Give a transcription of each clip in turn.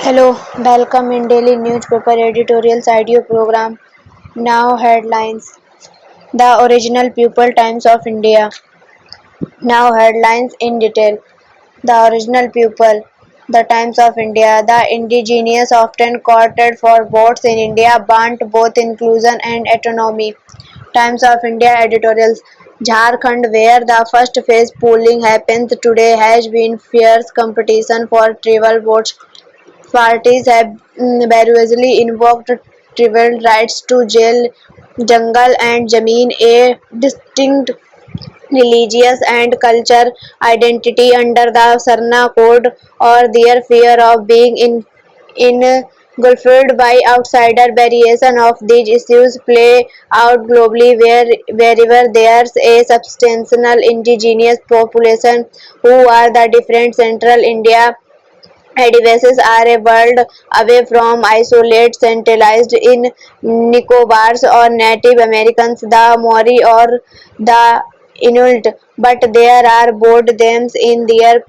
Hello, welcome in daily newspaper editorials audio program. Now headlines. The original People Times of India. Now headlines in detail. The original people. The Times of India. The indigenous often quoted for votes in India want both inclusion and autonomy. Times of India editorials. Jharkhand, where the first phase polling happens today, has been fierce competition for tribal votes. Parties have variously invoked tribal rights to jail, jungle and zameen, a distinct religious and cultural identity under the Sarna Code, or their fear of being engulfed by outsider. Variation of these issues play out globally wherever there's a substantial indigenous population who are the different central India. Adivasis are a world away from isolated centralized in Nicobars or Native Americans, the Maori or the Inuit, but there are both themes in their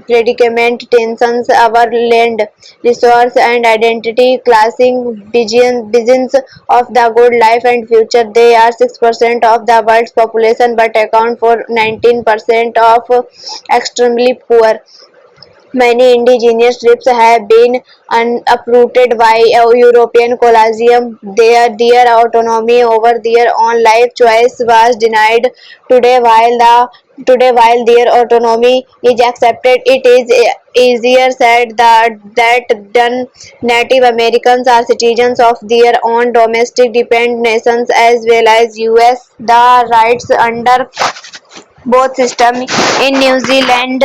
predicament, tensions, our land, resource and identity, classing visions of the good life and future. They are 6% of the world's population but account for 19% of extremely poor. Many indigenous tribes have been uprooted by European colonialism. Their autonomy over their own life choice was denied. Today, while their autonomy is accepted, it is easier said that done. Native Americans are citizens of their own domestic dependent nations as well as US. The rights under both systems in New Zealand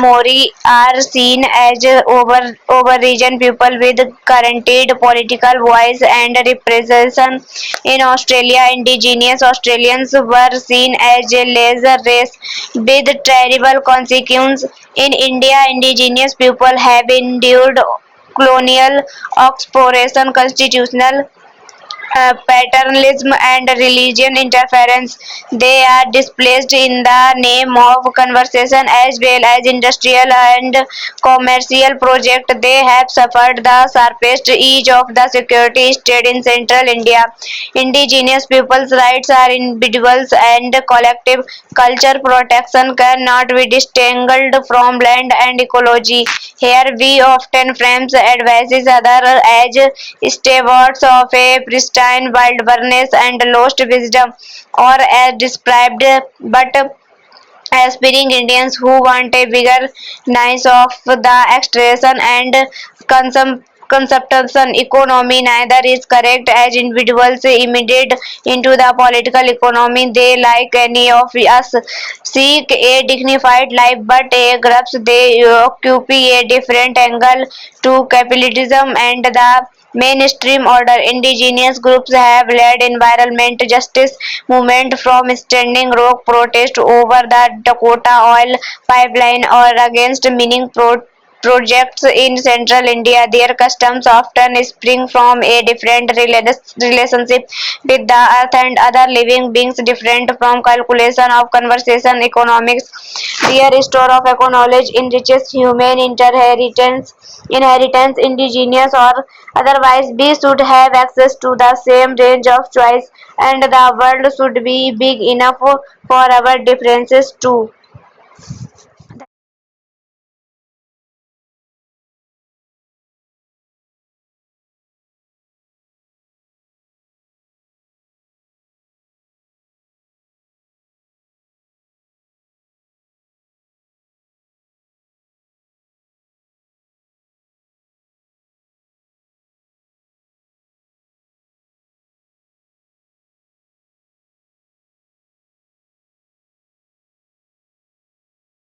Maori are seen as over-region people with guaranteed political voice and representation. In Australia, Indigenous Australians were seen as a lesser race with terrible consequences. In India, Indigenous people have endured colonial occupation, constitutional paternalism and religion interference. They are displaced in the name of conservation as well as industrial and commercial projects. They have suffered the sharpest edge of the security state in central India. Indigenous people's rights are individuals and collective. Culture protection cannot be distinguished from land and ecology. Here we often frame advices others as stewards of a pristine wilderness and lost wisdom, or as described but aspiring Indians who want a bigger niche of the extraction and consumption economy. Neither is correct as individuals immediate into the political economy. They, like any of us, seek a dignified life, but a groups they occupy a different angle to capitalism and the mainstream order. Indigenous groups have led environment justice movement from Standing Rock protest over the Dakota oil pipeline or against mining projects in central India. Their customs often spring from a different relationship with the earth and other living beings, different from calculation of conservation economics. Their store of knowledge enriches human inheritance, indigenous or otherwise. We should have access to the same range of choice, and the world should be big enough for our differences too.